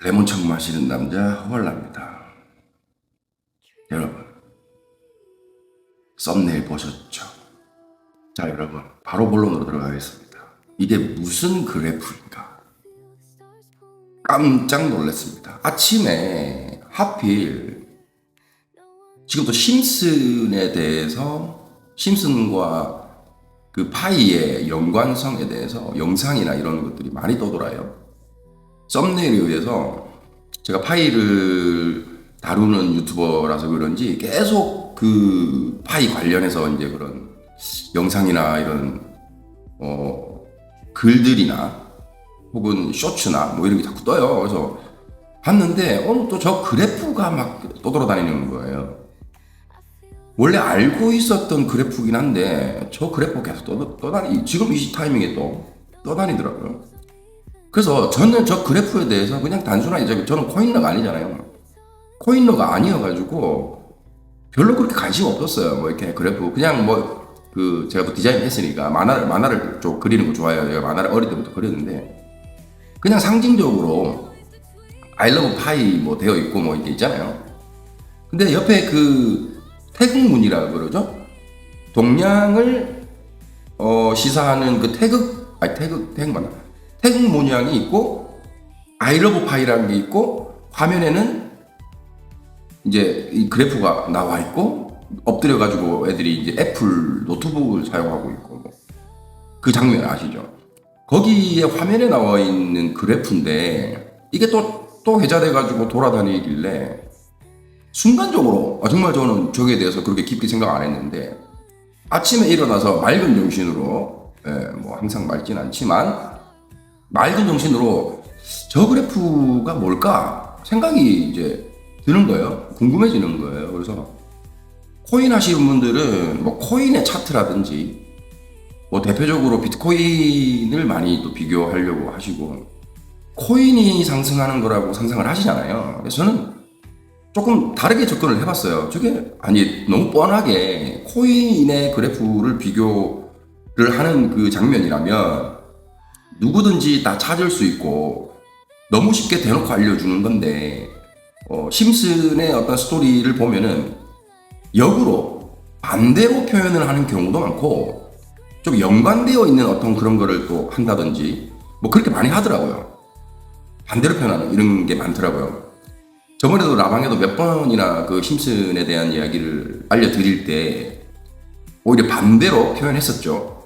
레몬청 마시는 남자 허벌납니다. 여러분, 썸네일 보셨죠? 자, 여러분, 바로 본론으로 들어가겠습니다. 이게 무슨 그래프인가? 깜짝 놀랐습니다. 아침에 하필 지금 또 심슨에 대해서, 심슨과 그 파이의 연관성에 대해서 영상이나 이런 것들이 많이 떠돌아요. 썸네일에 의해서 제가 파이를 다루는 유튜버라서 그런지 계속 그 파이 관련해서 이제 그런 영상이나 이런 글들이나 혹은 쇼츠나 뭐 이런 게 자꾸 떠요. 그래서 봤는데 오늘 또 저 그래프가 막 떠돌아다니는 거예요. 원래 알고 있었던 그래프긴 한데 저 그래프 계속 떠다니 지금 이 타이밍에 또 떠다니더라고요. 그래서 저는 저 그래프에 대해서 그냥 단순하게 저는 코인러가 아니잖아요. 코인러가 아니어가지고 별로 그렇게 관심 없었어요. 뭐 이렇게 그래프 그냥 뭐 그 제가 또 디자인 했으니까 만화를 좀 그리는 거 좋아해요. 제가 만화를 어릴 때부터 그렸는데 그냥 상징적으로 I love pie 뭐 되어 있고 뭐 이게 있잖아요. 근데 옆에 그 태극문이라 그러죠. 동양을 시사하는 그 태극 맞나? 태극 모양이 있고 I love pie라는 게 있고 화면에는 이제 이 그래프가 나와 있고 엎드려 가지고 애들이 이제 애플 노트북을 사용하고 있고 뭐. 그 장면 아시죠? 거기에 화면에 나와 있는 그래프인데 이게 또 회자돼 가지고 돌아다니길래 순간적으로 정말 저는 저기에 대해서 그렇게 깊게 생각 안 했는데 아침에 일어나서 맑은 정신으로 뭐 항상 맑진 않지만 맑은 정신으로 저 그래프가 뭘까 생각이 이제 드는 거예요. 궁금해지는 거예요. 그래서 코인 하시는 분들은 뭐 코인의 차트라든지 뭐 대표적으로 비트코인을 많이 또 비교하려고 하시고 코인이 상승하는 거라고 상상을 하시잖아요. 그래서 저는 조금 다르게 접근을 해봤어요. 저게 아니 너무 뻔하게 코인의 그래프를 비교를 하는 그 장면이라면 누구든지 다 찾을 수 있고 너무 쉽게 대놓고 알려주는 건데 심슨의 어떤 스토리를 보면은 역으로 반대로 표현을 하는 경우도 많고 좀 연관되어 있는 어떤 그런 거를 또 한다든지 뭐 그렇게 많이 하더라고요. 반대로 표현하는 이런 게 많더라고요. 저번에도 라방에도 몇 번이나 그 심슨에 대한 이야기를 알려드릴 때 오히려 반대로 표현했었죠.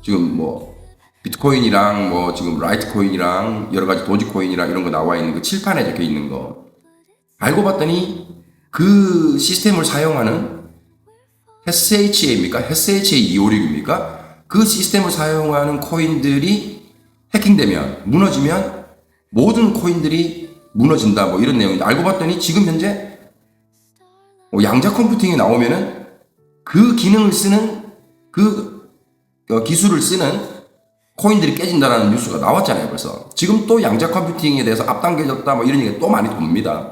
지금 뭐 비트코인이랑 뭐 지금 라이트코인이랑 여러 가지 도지코인이랑 이런 거 나와 있는 그 칠판에 적혀 있는 거 알고 봤더니 그 시스템을 사용하는 SHA입니까? SHA256입니까? 그 시스템을 사용하는 코인들이 해킹되면 무너지면 모든 코인들이 무너진다 뭐 이런 내용인데 알고 봤더니 지금 현재 양자 컴퓨팅이 나오면은 그 기능을 쓰는 그 기술을 쓰는 코인들이 깨진다라는 뉴스가 나왔잖아요. 벌써 지금 또 양자 컴퓨팅에 대해서 앞당겨졌다 뭐 이런 얘기가 또 많이 돕니다.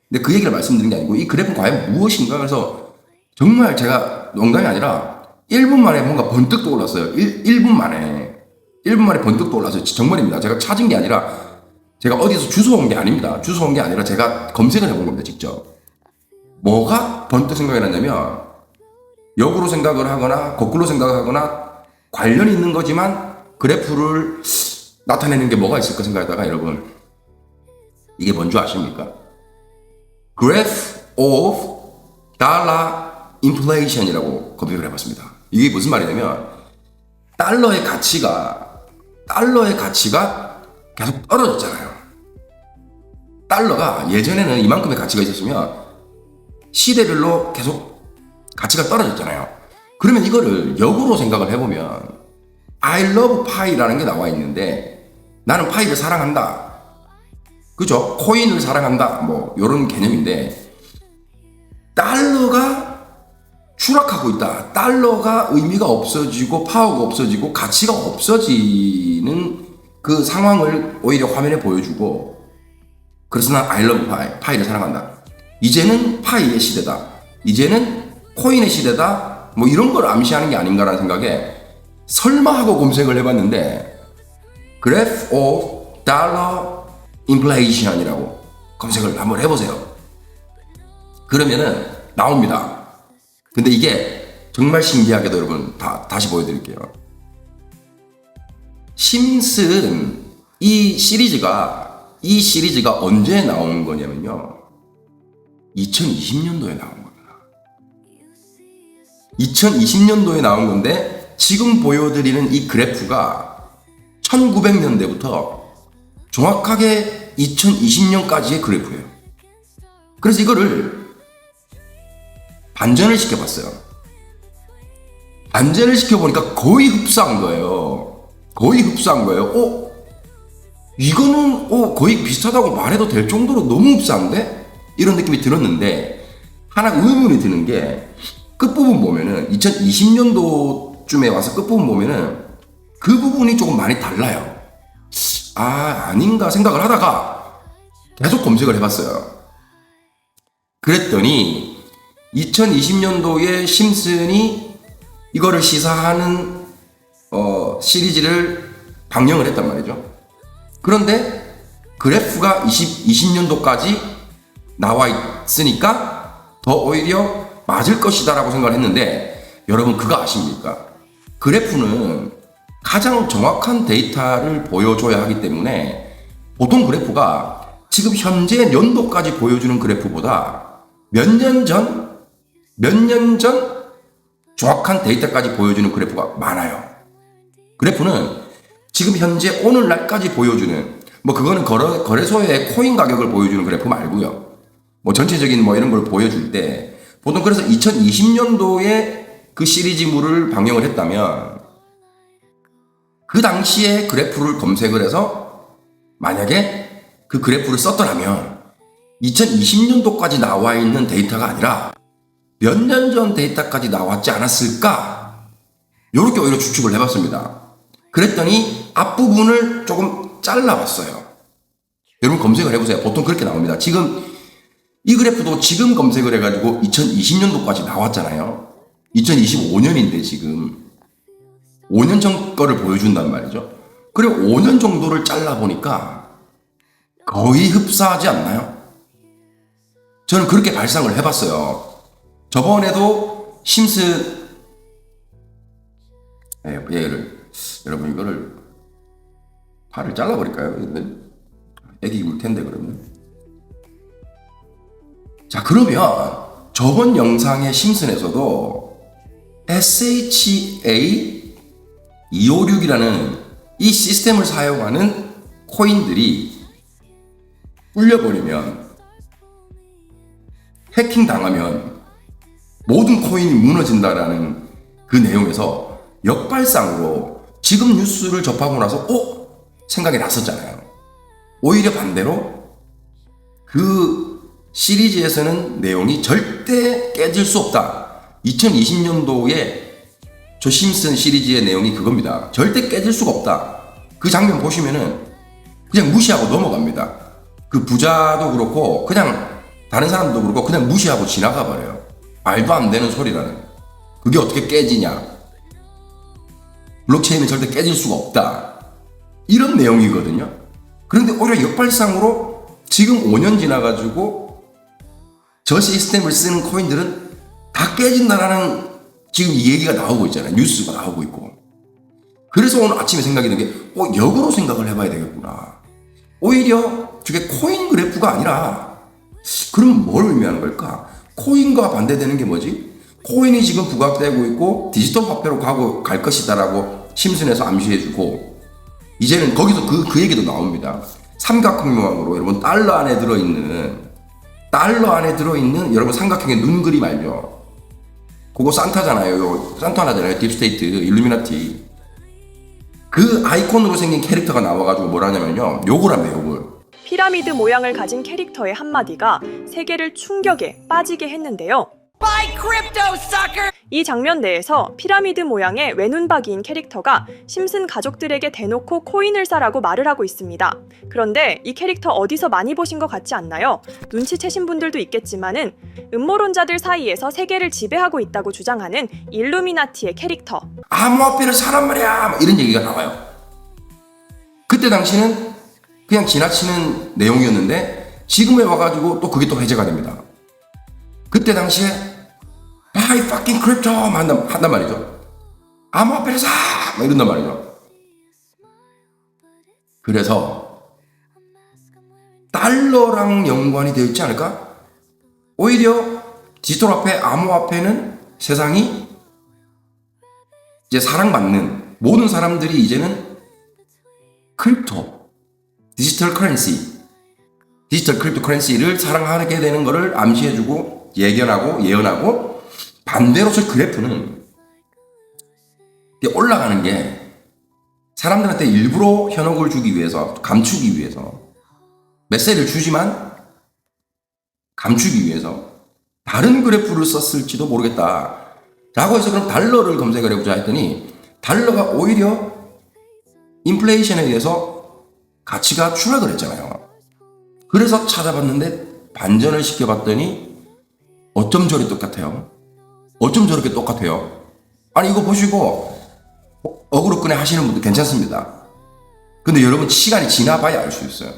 근데 그 얘기를 말씀드린 게 아니고 이 그래프는 과연 무엇인가. 그래서 정말 제가 농담이 아니라 1분 만에 뭔가 번뜩 떠올랐어요. 1분 만에 번뜩 떠올랐어요. 정말입니다. 제가 찾은 게 아니라 제가 어디서 주워온 게 아닙니다. 주워온 게 아니라 제가 검색을 해본 겁니다. 직접. 뭐가 번뜩 생각이 났냐면 역으로 생각을 하거나 거꾸로 생각을 하거나 관련이 있는 거지만 그래프를 나타내는 게 뭐가 있을까 생각하다가 여러분 이게 뭔 줄 아십니까? Graph of Dollar Inflation이라고 검색을 해봤습니다. 이게 무슨 말이냐면 달러의 가치가 계속 떨어졌잖아요. 달러가 예전에는 이만큼의 가치가 있었으면 시대별로 계속 가치가 떨어졌잖아요. 그러면 이거를 역으로 생각을 해보면 I love pie라는 게 나와 있는데 나는 파이를 사랑한다. 그죠? 코인을 사랑한다. 뭐 이런 개념인데 달러가 추락하고 있다. 달러가 의미가 없어지고 파워가 없어지고 가치가 없어지는 그 상황을 오히려 화면에 보여주고 그래서 난 I love pie, 파이를 사랑한다. 이제는 파이의 시대다. 이제는 코인의 시대다. 뭐 이런 걸 암시하는 게 아닌가라는 생각에 설마 하고 검색을 해봤는데 Graph of Dollar Inflation이라고 검색을 한번 해보세요. 그러면은 나옵니다. 근데 이게 정말 신기하게도 여러분 다시 보여드릴게요. 심슨 이 시리즈가 언제 나온 거냐면요. 2020년도에 나온 겁니다. 2020년도에 나온 건데 지금 보여드리는 이 그래프가 1900년대부터 정확하게 2020년까지의 그래프예요. 그래서 이거를 반전을 시켜봤어요. 반전을 시켜보니까 거의 흡사한 거예요. 이거는 거의 비슷하다고 말해도 될 정도로 너무 흡사한데? 이런 느낌이 들었는데 하나 의문이 드는 게 끝부분 보면은 2020년도쯤에 와서 끝부분 보면은 그 부분이 조금 많이 달라요. 아닌가 생각을 하다가 계속 검색을 해봤어요. 그랬더니 2020년도에 심슨이 이거를 시사하는 시리즈를 방영을 했단 말이죠. 그런데 그래프가 20년도까지 나와 있으니까 더 오히려 맞을 것이다 라고 생각을 했는데 여러분 그거 아십니까? 그래프는 가장 정확한 데이터를 보여줘야 하기 때문에 보통 그래프가 지금 현재 연도까지 보여주는 그래프보다 몇 년 전 정확한 데이터까지 보여주는 그래프가 많아요. 그래프는 지금 현재 오늘날까지 보여주는 그거는 거래소의 코인 가격을 보여주는 그래프 말고요. 전체적인 이런 걸 보여줄 때 보통 그래서 2020년도에 그 시리즈물을 방영을 했다면 그 당시에 그래프를 검색을 해서 만약에 그 그래프를 썼더라면 2020년도까지 나와 있는 데이터가 아니라 몇 년 전 데이터까지 나왔지 않았을까? 이렇게 오히려 추측을 해봤습니다. 그랬더니 앞부분을 조금 잘라봤어요. 여러분 검색을 해보세요. 보통 그렇게 나옵니다. 지금 이 그래프도 지금 검색을 해가지고 2020년도까지 나왔잖아요. 2025년인데 지금 5년 전 거를 보여준단 말이죠. 그리고 5년 정도를 잘라보니까 거의 흡사하지 않나요? 저는 그렇게 발상을 해봤어요. 저번에도 심슨 여러분 이거를 팔을 잘라버릴까요? 애기 물 텐데 그러면. 자 그러면 저번 영상의 심슨에서도 SHA-256이라는 이 시스템을 사용하는 코인들이 불려버리면 해킹 당하면 모든 코인이 무너진다라는 그 내용에서 역발상으로 지금 뉴스를 접하고 나서 생각이 났었잖아요. 오히려 반대로 그 시리즈에서는 내용이 절대 깨질 수 없다. 2020년도에 저 심슨 시리즈의 내용이 그겁니다. 절대 깨질 수가 없다. 그 장면 보시면은 그냥 무시하고 넘어갑니다. 그 부자도 그렇고 그냥 다른 사람도 그렇고 그냥 무시하고 지나가 버려요. 말도 안 되는 소리라는. 그게 어떻게 깨지냐. 블록체인은 절대 깨질 수가 없다. 이런 내용이거든요. 그런데 오히려 역발상으로 지금 5년 지나가지고 저 시스템을 쓰는 코인들은 다 깨진다라는 지금 이 얘기가 나오고 있잖아요. 뉴스가 나오고 있고. 그래서 오늘 아침에 생각이 든 게 역으로 생각을 해봐야 되겠구나. 오히려 저게 코인 그래프가 아니라 그럼 뭘 의미하는 걸까? 코인과 반대되는 게 뭐지? 코인이 지금 부각되고 있고 디지털 화폐로 갈 것이다라고 심슨에서 암시해주고 이제는 거기서 그 얘기도 나옵니다. 삼각형 모양으로 여러분 달러 안에 들어있는 여러분 삼각형의 눈 그림 알죠? 그거 산타잖아요. 산타 하나잖아요. 딥스테이트, 일루미나티. 그 아이콘으로 생긴 캐릭터가 나와가지고 뭐라냐면요. 욕을 합니다. 욕을. 피라미드 모양을 가진 캐릭터의 한마디가 세계를 충격에 빠지게 했는데요. Buy crypto, sucker! 이 장면 내에서 피라미드 모양의 외눈박이인 캐릭터가 심슨 가족들에게 대놓고 코인을 사라고 말을 하고 있습니다. 그런데 이 캐릭터 어디서 많이 보신 것 같지 않나요? 눈치채신 분들도 있겠지만은 음모론자들 사이에서 세계를 지배하고 있다고 주장하는 일루미나티의 캐릭터. 암호화폐를 사란 말이야! 이런 얘기가 나와요. 그때 당시는 그냥 지나치는 내용이었는데 지금에 와가지고 또 그게 또 해제가 됩니다. 그때 당시에 buy fucking crypto 한단 말이죠. 암호화폐를 사! 막 이런단 말이죠. 그래서 달러랑 연관이 되어 있지 않을까? 오히려 디지털 화폐, 암호화폐는 세상이 이제 사랑받는 모든 사람들이 이제는 크립토, 디지털 크립토 커런시를 사랑하게 되는 것을 암시해주고 예견하고 반대로서 그래프는 올라가는 게 사람들한테 일부러 현혹을 주기 위해서, 감추기 위해서 메시지를 주지만 감추기 위해서 다른 그래프를 썼을지도 모르겠다 라고 해서 그럼 달러를 검색을 해보자 했더니 달러가 오히려 인플레이션에 의해서 가치가 추락을 했잖아요. 그래서 찾아봤는데 반전을 시켜봤더니 어쩜 저리 똑같아요? 어쩜 저렇게 똑같아요? 아니 이거 보시고 어그로 끄네 하시는 분도 괜찮습니다. 근데 여러분 시간이 지나봐야 알 수 있어요.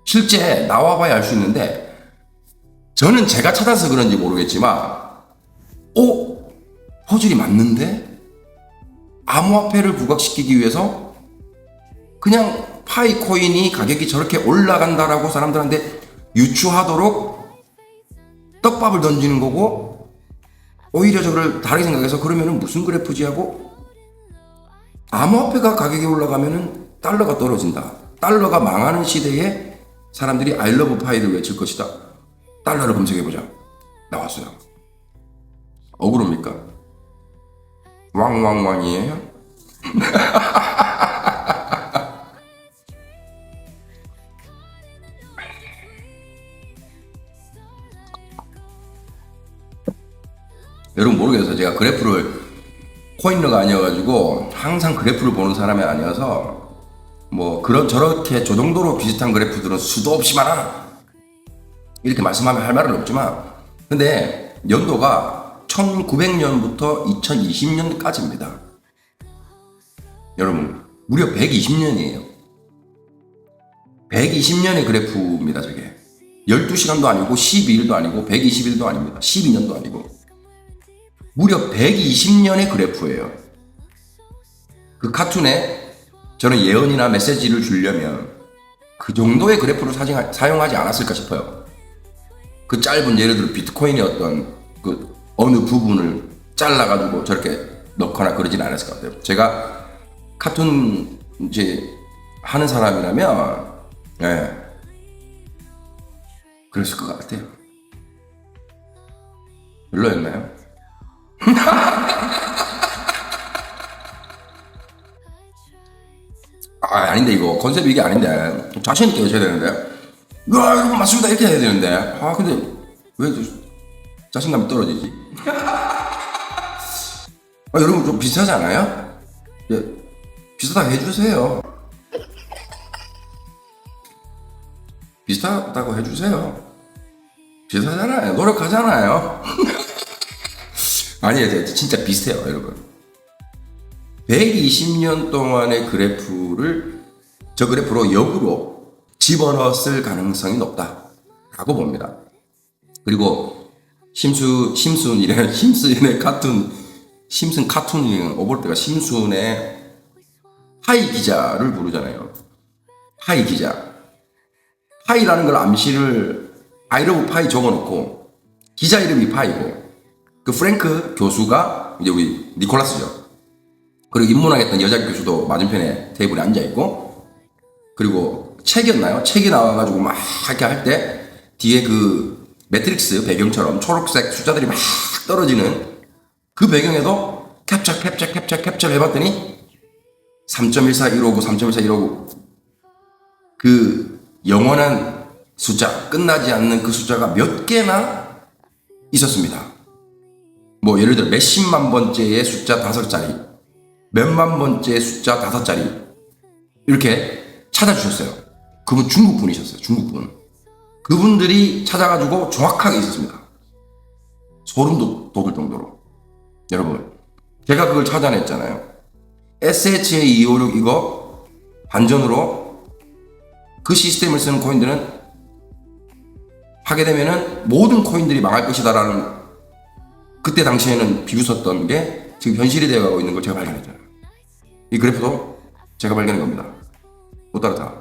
실제 나와봐야 알 수 있는데 저는 제가 찾아서 그런지 모르겠지만 퍼즐이 맞는데? 암호화폐를 부각시키기 위해서 그냥 파이 코인이 가격이 저렇게 올라간다라고 사람들한테 유추하도록 떡밥을 던지는 거고 오히려 저걸 다르게 생각해서 그러면은 무슨 그래프지 하고 암호화폐가 가격이 올라가면은 달러가 떨어진다. 달러가 망하는 시대에 사람들이 I love 파이를 외칠 것이다. 달러를 검색해보자. 나왔어요. 억울합니까? 왕왕왕이에요? 여러분 모르겠어요. 제가 그래프를 코인러가 아니어가지고 항상 그래프를 보는 사람이 아니어서 뭐 저렇게 저 정도로 비슷한 그래프들은 수도 없이 많아 이렇게 말씀하면 할 말은 없지만 근데 연도가 1900년부터 2020년까지입니다. 여러분 무려 120년이에요. 120년의 그래프입니다. 저게 12시간도 아니고 12일도 아니고 120일도 아닙니다. 12년도 아니고 무려 120년의 그래프예요. 그 카툰에 저는 예언이나 메시지를 주려면 그 정도의 그래프를 사용하지 않았을까 싶어요. 그 짧은 예를 들어 비트코인의 어떤 그 어느 부분을 잘라가지고 저렇게 넣거나 그러진 않았을 것 같아요. 제가 카툰 이제 하는 사람이라면 그랬을 것 같아요. 별로였나요? 아닌데 이거 컨셉이 이게 아닌데 자신있게 하셔야 되는데 여러분 맞습니다 이렇게 해야 되는데 근데 왜 자신감이 떨어지지? 여러분 좀 비슷하지 않아요? 비슷하게 해주세요. 비슷하다고 해주세요. 비슷하잖아요. 노력하잖아요. 아니에요. 진짜 비슷해요 여러분. 120년 동안의 그래프를 저 그래프로 역으로 집어넣었을 가능성이 높다라고 봅니다. 그리고 심슨의 카툰 심슨 카툰이 오버때가 심슨의 파이 기자를 부르잖아요. 파이 기자. 파이라는 걸 암시를 I love 파이 적어놓고 기자 이름이 파이고 그 프랭크 교수가 이제 우리 니콜라스죠. 그리고 인문학했던 여자 교수도 맞은편에 테이블에 앉아있고 그리고 책이었나요? 책이 나와가지고 막 이렇게 할 때 뒤에 그 매트릭스 배경처럼 초록색 숫자들이 막 떨어지는 그 배경에도 캡처 해봤더니 3.14159 3.14159 그 영원한 숫자 끝나지 않는 그 숫자가 몇 개나 있었습니다. 뭐 예를 들어 몇십만 번째의 숫자 5자리 몇만 번째 숫자 5자리 이렇게 찾아주셨어요. 그분 중국 분이셨어요. 중국 분. 그분들이 찾아가지고 정확하게 있었습니다. 소름 돋을 정도로. 여러분 제가 그걸 찾아냈잖아요. SHA256 이거 반전으로 그 시스템을 쓰는 코인들은 하게 되면은 모든 코인들이 망할 것이다라는 그때 당시에는 비웃었던 게 지금 현실이 되어가고 있는 걸 제가 발견했잖아요. 이 그래프도 제가 발견한 겁니다. 못 따라타.